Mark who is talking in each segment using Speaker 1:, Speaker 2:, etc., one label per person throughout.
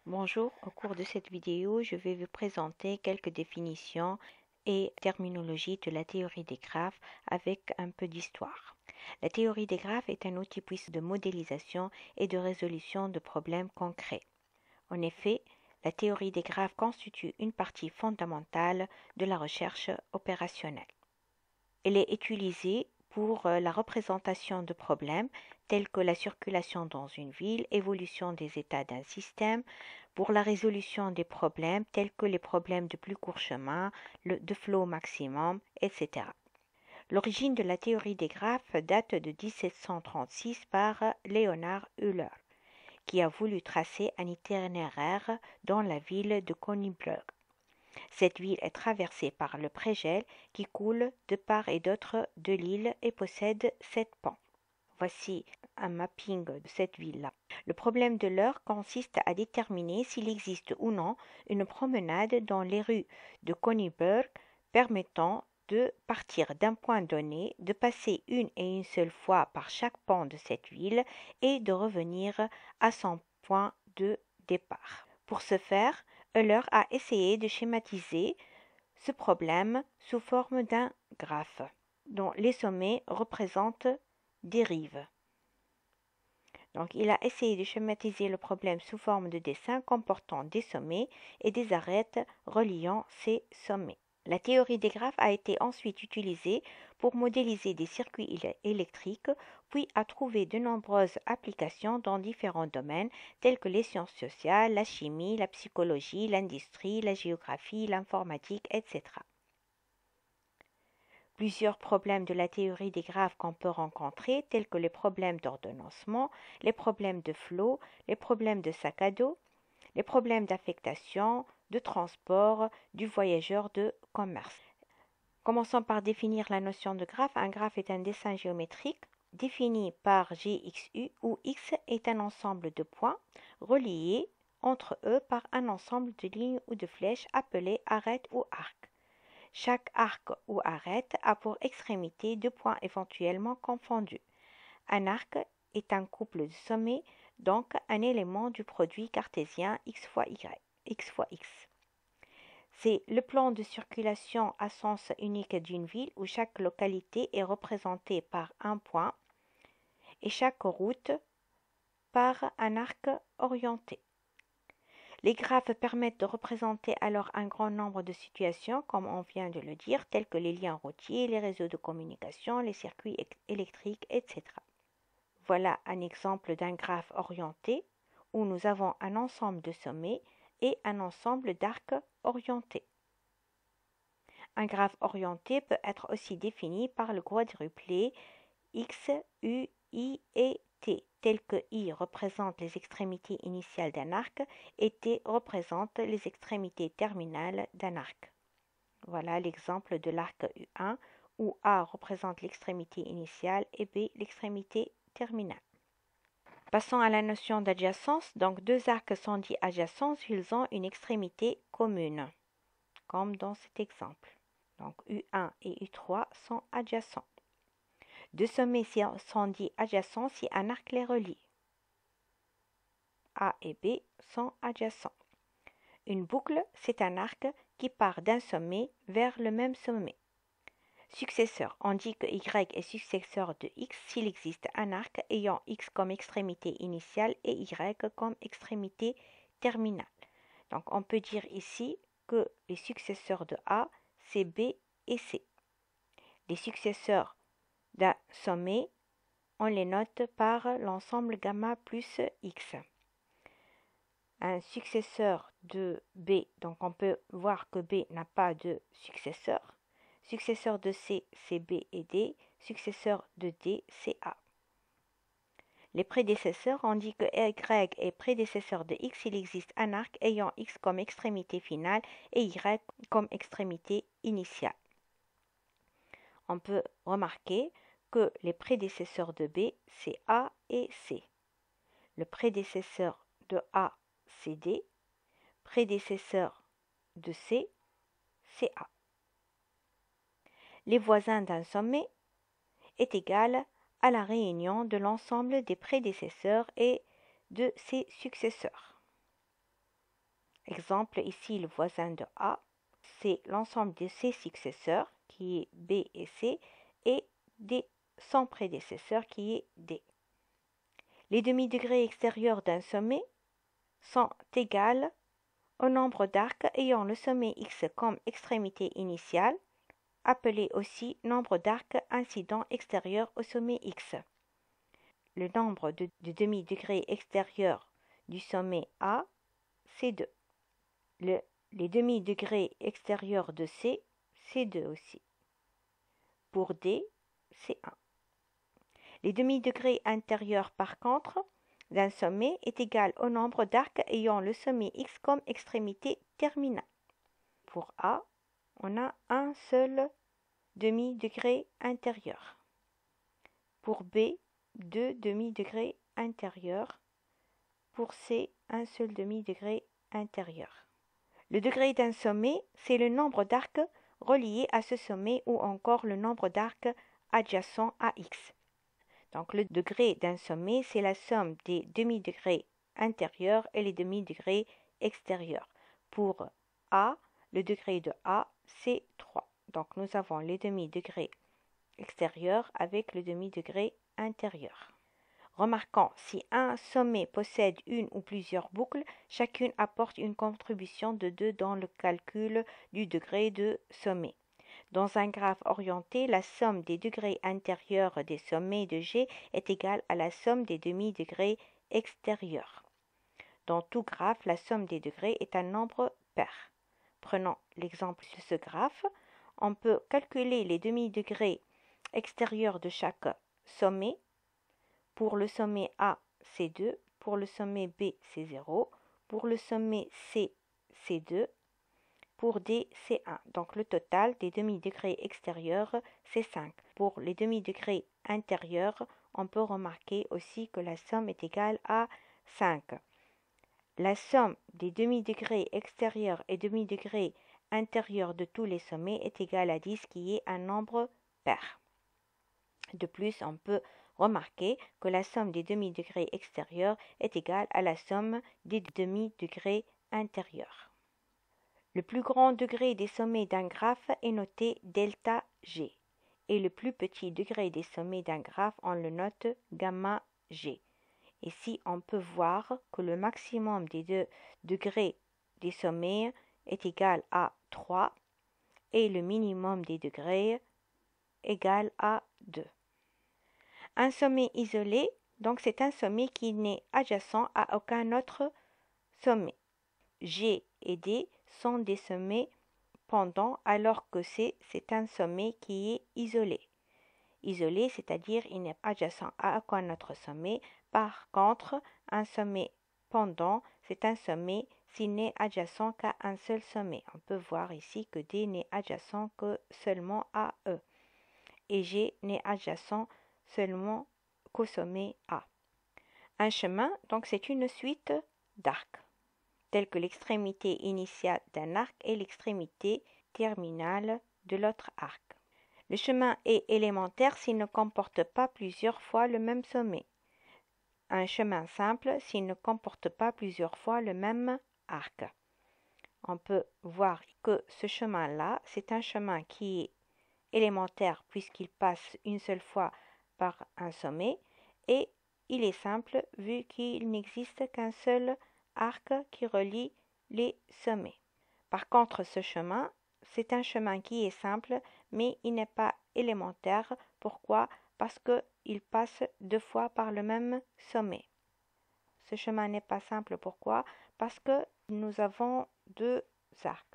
Speaker 1: Bonjour, au cours de cette vidéo, je vais vous présenter quelques définitions et terminologies de la théorie des graphes avec un peu d'histoire. La théorie des graphes est un outil puissant de modélisation et de résolution de problèmes concrets. En effet, la théorie des graphes constitue une partie fondamentale de la recherche opérationnelle. Elle est utilisée pour la représentation de problèmes tels que la circulation dans une ville, évolution des états d'un système, pour la résolution des problèmes tels que les problèmes de plus court chemin, de flot maximum, etc. L'origine de la théorie des graphes date de 1736 par Leonhard Euler, qui a voulu tracer un itinéraire dans la ville de Königsberg. Cette ville est traversée par le Prégel qui coule de part et d'autre de l'île et possède 7 ponts. Voici un mapping de cette ville-là. Le problème de l'heure consiste à déterminer s'il existe ou non une promenade dans les rues de Königsberg permettant de partir d'un point donné, de passer une et une seule fois par chaque pont de cette ville et de revenir à son point de départ. Pour ce faire, Euler a essayé de schématiser ce problème sous forme d'un graphe, dont les sommets représentent des rives. Donc, il a essayé de schématiser le problème sous forme de dessin comportant des sommets et des arêtes reliant ces sommets. La théorie des graphes a été ensuite utilisée pour modéliser des circuits électriques, puis a trouvé de nombreuses applications dans différents domaines tels que les sciences sociales, la chimie, la psychologie, l'industrie, la géographie, l'informatique, etc. Plusieurs problèmes de la théorie des graphes qu'on peut rencontrer, tels que les problèmes d'ordonnancement, les problèmes de flot, les problèmes de sac à dos, les problèmes d'affectation, de transport, du voyageur, de commerce. Commençons par définir la notion de graphe. Un graphe est un dessin géométrique défini par GXU où X est un ensemble de points reliés entre eux par un ensemble de lignes ou de flèches appelées arêtes ou arcs. Chaque arc ou arête a pour extrémité deux points éventuellement confondus. Un arc est un couple de sommets, donc un élément du produit cartésien x fois y, x fois x. C'est le plan de circulation à sens unique d'une ville où chaque localité est représentée par un point et chaque route par un arc orienté. Les graphes permettent de représenter alors un grand nombre de situations, comme on vient de le dire, telles que les liens routiers, les réseaux de communication, les circuits électriques, etc. Voilà un exemple d'un graphe orienté où nous avons un ensemble de sommets et un ensemble d'arcs orientés. Un graphe orienté peut être aussi défini par le quadruplé X, U, I et T, tel que I représente les extrémités initiales d'un arc et T représente les extrémités terminales d'un arc. Voilà l'exemple de l'arc U1 où A représente l'extrémité initiale et B l'extrémité terminale. Passons à la notion d'adjacence. Donc deux arcs sont dits adjacents s'ils ont une extrémité commune, comme dans cet exemple. Donc U1 et U3 sont adjacents. Deux sommets sont dits adjacents si un arc les relie. A et B sont adjacents. Une boucle, c'est un arc qui part d'un sommet vers le même sommet. Successeur, on dit que Y est successeur de X s'il existe un arc ayant X comme extrémité initiale et Y comme extrémité terminale. Donc on peut dire ici que les successeurs de A, c'est B et C. Les successeurs d'un sommet, on les note par l'ensemble gamma plus X. Un successeur de B, donc on peut voir que B n'a pas de successeur. Successeur de C, c'est B et D. Successeur de D, c'est A. Les prédécesseurs, on dit que Y est prédécesseur de X, il existe un arc ayant X comme extrémité finale et Y comme extrémité initiale. On peut remarquer que les prédécesseurs de B, c'est A et C. Le prédécesseur de A, c'est D. Prédécesseur de C, c'est A. Les voisins d'un sommet est égal à la réunion de l'ensemble des prédécesseurs et de ses successeurs. Exemple, ici, le voisin de A, c'est l'ensemble de ses successeurs, qui est B et C, et de son prédécesseur, qui est D. Les demi-degrés extérieurs d'un sommet sont égales au nombre d'arcs ayant le sommet X comme extrémité initiale, appelé aussi nombre d'arcs incidents extérieurs au sommet X. Le nombre de demi-degrés extérieurs du sommet A, c'est 2. Les demi-degrés extérieurs de C, c'est 2 aussi. Pour D, c'est 1. Les demi-degrés intérieurs, par contre, d'un sommet est égal au nombre d'arcs ayant le sommet X comme extrémité terminale. Pour A, on a un seul demi-degré intérieur. Pour B, 2 demi-degrés intérieurs. Pour C, un seul demi-degré intérieur. Le degré d'un sommet, c'est le nombre d'arcs reliés à ce sommet ou encore le nombre d'arcs adjacents à X. Donc le degré d'un sommet, c'est la somme des demi-degrés intérieurs et les demi-degrés extérieurs. Pour A, le degré de A, c'est 3. Donc nous avons les demi-degrés extérieurs avec le demi-degré intérieur. Remarquons, si un sommet possède une ou plusieurs boucles, chacune apporte une contribution de 2 dans le calcul du degré de sommet. Dans un graphe orienté, la somme des degrés intérieurs des sommets de G est égale à la somme des demi-degrés extérieurs. Dans tout graphe, la somme des degrés est un nombre pair. Prenons l'exemple de ce graphe. On peut calculer les demi-degrés extérieurs de chaque sommet. Pour le sommet A, c'est 2. Pour le sommet B, c'est 0. Pour le sommet C, c'est 2. Pour D, c'est 1. Donc le total des demi-degrés extérieurs, c'est 5. Pour les demi-degrés intérieurs, on peut remarquer aussi que la somme est égale à 5. La somme des demi-degrés extérieurs et demi-degrés intérieurs de tous les sommets est égale à 10, qui est un nombre pair. De plus, on peut remarquer que la somme des demi-degrés extérieurs est égale à la somme des demi-degrés intérieurs. Le plus grand degré des sommets d'un graphe est noté delta G et le plus petit degré des sommets d'un graphe, on le note gamma G. Ici, on peut voir que le maximum des degrés des sommets est égal à 3 et le minimum des degrés égal à 2. Un sommet isolé, donc c'est un sommet qui n'est adjacent à aucun autre sommet. G et D sont des sommets pendants alors que C, c'est un sommet qui est isolé. Isolé, c'est-à-dire il n'est pas adjacent à aucun autre sommet. Par contre, un sommet pendant, c'est un sommet s'il n'est adjacent qu'à un seul sommet. On peut voir ici que D n'est adjacent que seulement à E. Et G n'est adjacent seulement qu'au sommet A. Un chemin, donc c'est une suite d'arcs, tels que l'extrémité initiale d'un arc et l'extrémité terminale de l'autre arc. Le chemin est élémentaire s'il ne comporte pas plusieurs fois le même sommet. Un chemin simple s'il ne comporte pas plusieurs fois le même arc. On peut voir que ce chemin-là, c'est un chemin qui est élémentaire puisqu'il passe une seule fois par un sommet et il est simple vu qu'il n'existe qu'un seul arc qui relie les sommets. Par contre, ce chemin, c'est un chemin qui est simple, mais il n'est pas élémentaire. Pourquoi? Parce qu'il passe 2 fois par le même sommet. Ce chemin n'est pas simple. Pourquoi? Parce que nous avons 2 arcs.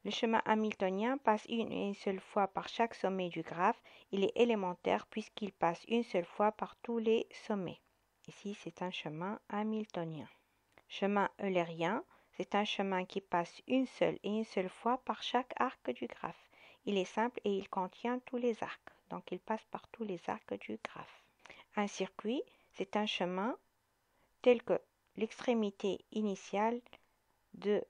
Speaker 1: Le chemin hamiltonien passe une seule fois par chaque sommet du graphe. Il est élémentaire puisqu'il passe une seule fois par tous les sommets. Ici, c'est un chemin hamiltonien. Chemin eulérien, c'est un chemin qui passe une seule fois par chaque arc du graphe. Il est simple et il contient tous les arcs. Donc, il passe par tous les arcs du graphe. Un circuit, c'est un chemin tel que l'extrémité initiale de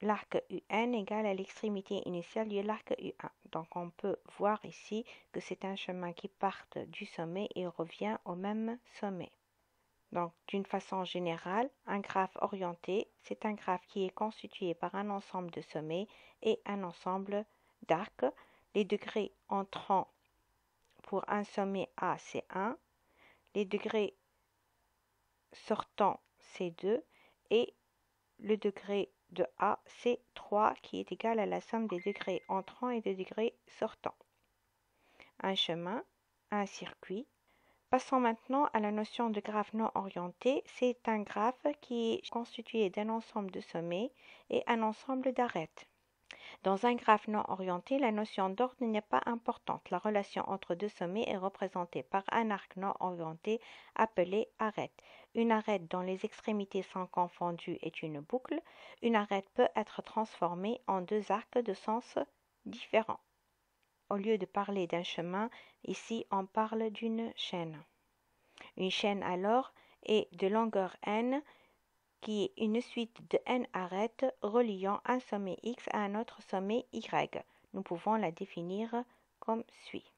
Speaker 1: l'arc UN égale à l'extrémité initiale de l'arc U1. Donc, on peut voir ici que c'est un chemin qui part du sommet et revient au même sommet. Donc, d'une façon générale, un graphe orienté, c'est un graphe qui est constitué par un ensemble de sommets et un ensemble d'arcs. Les degrés entrants pour un sommet A, c'est 1. Les degrés sortants, c'est 2. Et le degré de A, c'est 3, qui est égal à la somme des degrés entrants et des degrés sortants. Un chemin, un circuit. Passons maintenant à la notion de graphe non orienté. C'est un graphe qui est constitué d'un ensemble de sommets et un ensemble d'arêtes. Dans un graphe non orienté, la notion d'ordre n'est pas importante. La relation entre deux sommets est représentée par un arc non orienté appelé arête. Une arête dont les extrémités sont confondues est une boucle. Une arête peut être transformée en deux arcs de sens différents. Au lieu de parler d'un chemin, ici on parle d'une chaîne. Une chaîne alors est de longueur n qui est une suite de n arêtes reliant un sommet x à un autre sommet y. Nous pouvons la définir comme suit.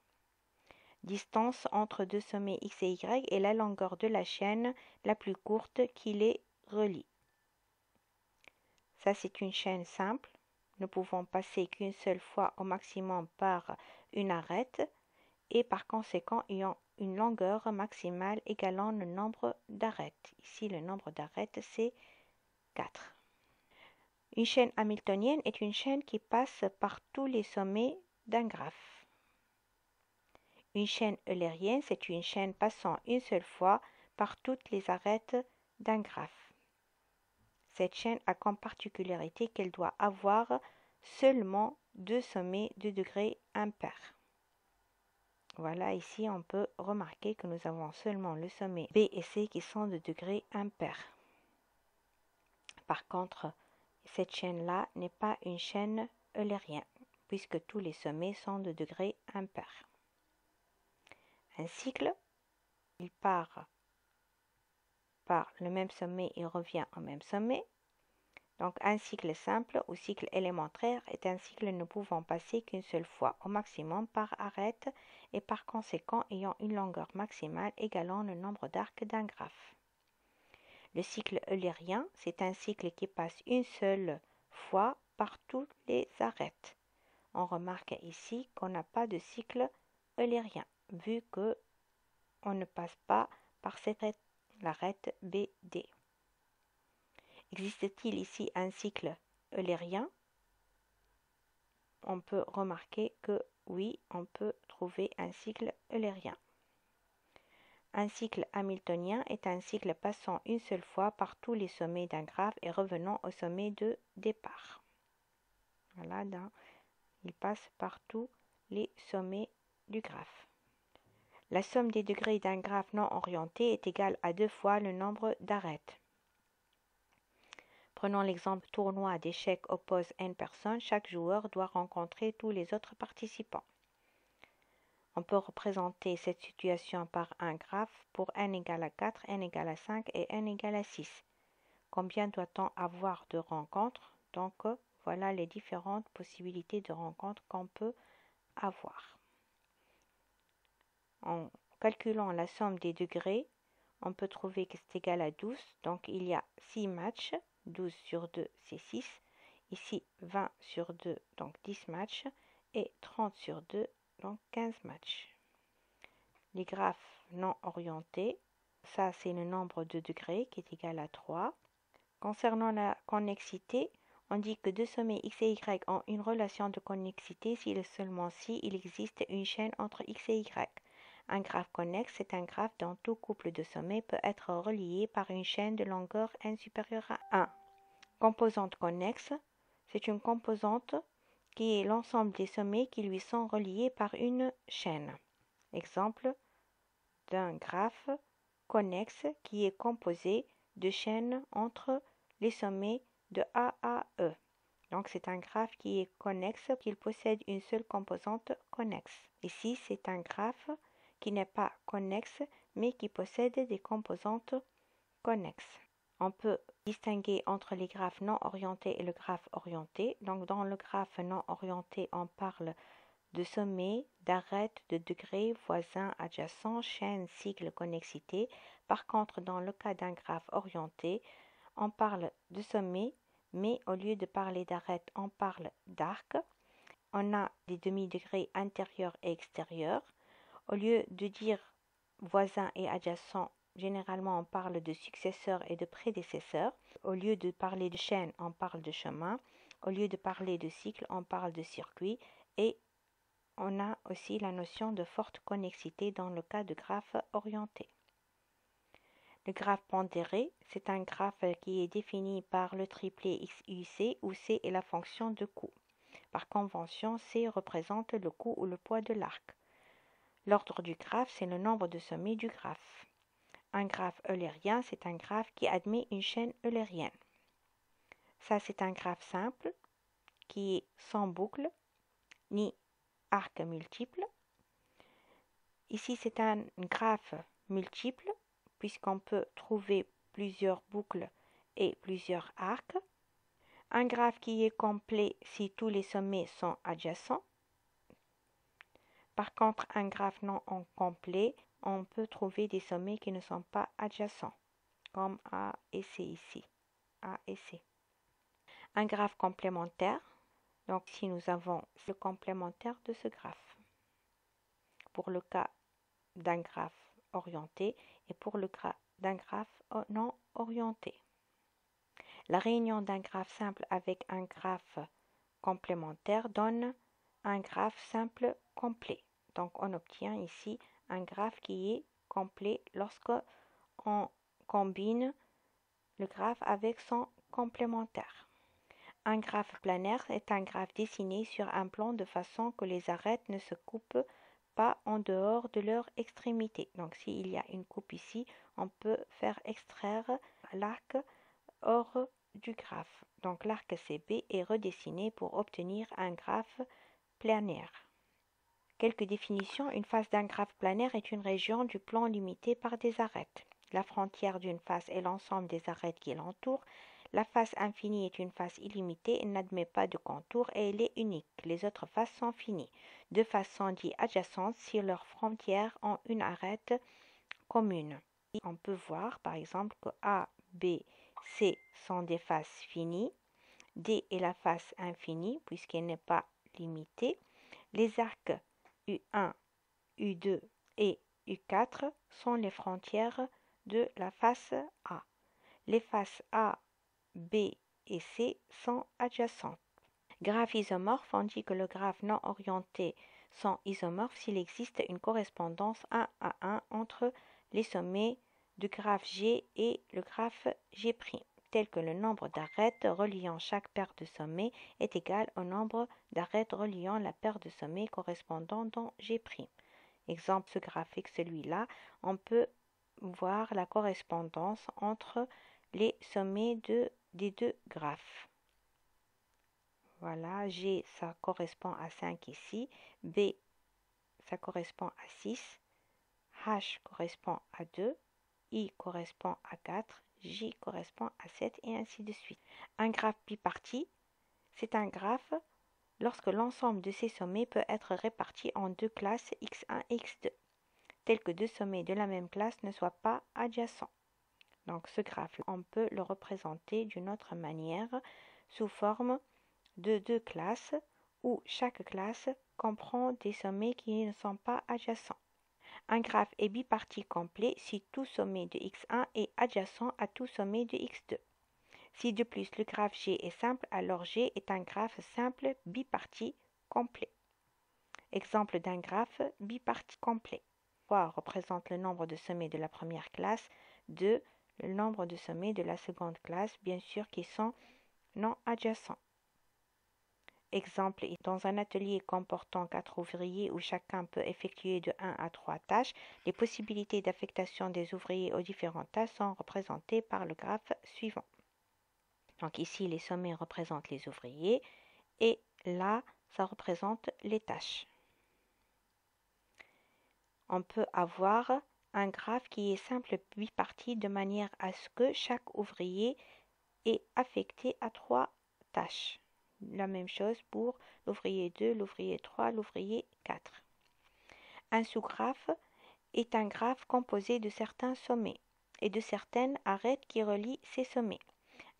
Speaker 1: Distance entre deux sommets x et y est la longueur de la chaîne la plus courte qui les relie. Ça, c'est une chaîne simple. Nous pouvons passer qu'une seule fois au maximum par une arête et par conséquent ayant une longueur maximale égalant le nombre d'arêtes. Ici, le nombre d'arêtes, c'est 4. Une chaîne hamiltonienne est une chaîne qui passe par tous les sommets d'un graphe. Une chaîne eulérienne, c'est une chaîne passant une seule fois par toutes les arêtes d'un graphe. Cette chaîne a comme particularité qu'elle doit avoir seulement deux sommets de degrés impairs. Voilà, ici on peut remarquer que nous avons seulement le sommet B et C qui sont de degrés impairs. Par contre, cette chaîne-là n'est pas une chaîne eulérienne, puisque tous les sommets sont de degrés impairs. Un cycle, il part par le même sommet et revient au même sommet. Donc un cycle simple ou cycle élémentaire est un cycle ne pouvant passer qu'une seule fois au maximum par arête et par conséquent ayant une longueur maximale égalant le nombre d'arcs d'un graphe. Le cycle eulérien, c'est un cycle qui passe une seule fois par tous les arêtes. On remarque ici qu'on n'a pas de cycle eulérien, vu que on ne passe pas par l'arête BD. Existe-t-il ici un cycle eulérien? On peut remarquer que oui, on peut trouver un cycle eulérien. Un cycle hamiltonien est un cycle passant une seule fois par tous les sommets d'un graphe et revenant au sommet de départ. Voilà, il passe par tous les sommets du graphe. La somme des degrés d'un graphe non orienté est égale à 2 fois le nombre d'arêtes. Prenons l'exemple tournoi d'échecs oppose n personnes. Chaque joueur doit rencontrer tous les autres participants. On peut représenter cette situation par un graphe pour n égale à 4, n égale à 5 et n égale à 6. Combien doit-on avoir de rencontres? Donc, voilà les différentes possibilités de rencontres qu'on peut avoir. En calculant la somme des degrés, on peut trouver que c'est égal à 12. Donc, il y a 6 matchs. 12 sur 2, c'est 6. Ici, 20 sur 2, donc 10 matchs. Et 30 sur 2, donc 15 matchs. Les graphes non orientés, ça c'est le nombre de degrés qui est égal à 3. Concernant la connexité, on dit que deux sommets x et y ont une relation de connexité si et seulement si il existe une chaîne entre x et y. Un graphe connexe est un graphe dont tout couple de sommets peut être relié par une chaîne de longueur n supérieure à 1. Composante connexe, c'est une composante qui est l'ensemble des sommets qui lui sont reliés par une chaîne. Exemple d'un graphe connexe qui est composé de chaînes entre les sommets de A à E. Donc c'est un graphe qui est connexe, qu'il possède une seule composante connexe. Ici, c'est un graphe qui n'est pas connexe, mais qui possède des composantes connexes. On peut distinguer entre les graphes non orientés et le graphe orienté. Donc dans le graphe non orienté, on parle de sommets, d'arêtes, de degrés, voisins, adjacents, chaînes, cycles, connexité. Par contre, dans le cas d'un graphe orienté, on parle de sommets, mais au lieu de parler d'arêtes, on parle d'arcs. On a des demi-degrés intérieurs et extérieurs. Au lieu de dire voisins et adjacents, généralement on parle de successeurs et de prédécesseurs. Au lieu de parler de chaîne, on parle de chemin. Au lieu de parler de cycle, on parle de circuit. Et on a aussi la notion de forte connexité dans le cas de graphe orienté. Le graphe pondéré, c'est un graphe qui est défini par le triplet XUC où C est la fonction de coût. Par convention, C représente le coût ou le poids de l'arc. L'ordre du graphe, c'est le nombre de sommets du graphe. Un graphe eulérien, c'est un graphe qui admet une chaîne eulérienne. Ça, c'est un graphe simple qui est sans boucle ni arc multiple. Ici, c'est un graphe multiple puisqu'on peut trouver plusieurs boucles et plusieurs arcs. Un graphe qui est complet si tous les sommets sont adjacents. Par contre, un graphe non complet, on peut trouver des sommets qui ne sont pas adjacents, comme A et C ici. A et C. Un graphe complémentaire, donc ici nous avons le complémentaire de ce graphe. Pour le cas d'un graphe orienté et pour le cas d'un graphe non orienté. La réunion d'un graphe simple avec un graphe complémentaire donne un graphe simple complet. Donc on obtient ici un graphe qui est complet lorsque on combine le graphe avec son complémentaire. Un graphe planaire est un graphe dessiné sur un plan de façon que les arêtes ne se coupent pas en dehors de leur extrémité. Donc s'il y a une coupe ici, on peut faire extraire l'arc hors du graphe. Donc l'arc CB est redessiné pour obtenir un graphe planaire. Quelques définitions. Une face d'un graphe planaire est une région du plan limitée par des arêtes. La frontière d'une face est l'ensemble des arêtes qui l'entourent. La face infinie est une face illimitée, elle n'admet pas de contour et elle est unique. Les autres faces sont finies. Deux faces sont dites adjacentes si leurs frontières ont une arête commune. On peut voir par exemple que A, B, C sont des faces finies. D est la face infinie puisqu'elle n'est pas limitée. Les arcs U1, U2 et U4 sont les frontières de la face A. Les faces A, B et C sont adjacentes. Graphes isomorphes, on dit que le graphe non orienté sont isomorphes s'il existe une correspondance 1 à 1 entre les sommets du graphe G et le graphe G', tel que le nombre d'arêtes reliant chaque paire de sommets est égal au nombre d'arêtes reliant la paire de sommets correspondant dans G'. Exemple graphique celui-là, on peut voir la correspondance entre les sommets des deux graphes. Voilà, G, ça correspond à 5 ici. B, ça correspond à 6. H correspond à 2. I correspond à 4. J correspond à 7 et ainsi de suite. Un graphe biparti, c'est un graphe lorsque l'ensemble de ces sommets peut être réparti en deux classes x1 et x2, tel que deux sommets de la même classe ne soient pas adjacents. Donc ce graphe, on peut le représenter d'une autre manière sous forme de deux classes où chaque classe comprend des sommets qui ne sont pas adjacents. Un graphe est biparti complet si tout sommet de x1 est adjacent à tout sommet de x2. Si de plus le graphe G est simple, alors G est un graphe simple biparti complet. Exemple d'un graphe biparti complet. 3 représente le nombre de sommets de la première classe, 2 le nombre de sommets de la seconde classe, bien sûr qui sont non adjacents. Exemple, dans un atelier comportant 4 ouvriers où chacun peut effectuer de 1 à 3 tâches, les possibilités d'affectation des ouvriers aux différentes tâches sont représentées par le graphe suivant. Donc ici, les sommets représentent les ouvriers et là, ça représente les tâches. On peut avoir un graphe qui est simple biparti de manière à ce que chaque ouvrier est affecté à 3 tâches. la même chose pour l'ouvrier 2, l'ouvrier 3, l'ouvrier 4. Un sous-graphe est un graphe composé de certains sommets et de certaines arêtes qui relient ces sommets.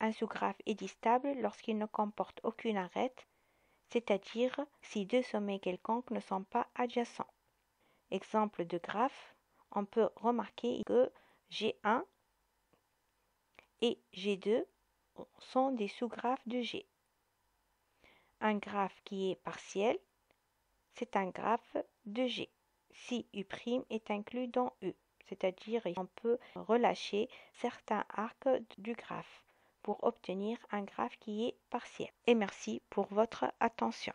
Speaker 1: Un sous-graphe est distable lorsqu'il ne comporte aucune arête, c'est-à-dire si deux sommets quelconques ne sont pas adjacents. Exemple de graphe, on peut remarquer que G1 et G2 sont des sous-graphes de G. Un graphe qui est partiel, c'est un graphe de G, si U' est inclus dans U, c'est-à-dire on peut relâcher certains arcs du graphe pour obtenir un graphe qui est partiel. Et merci pour votre attention.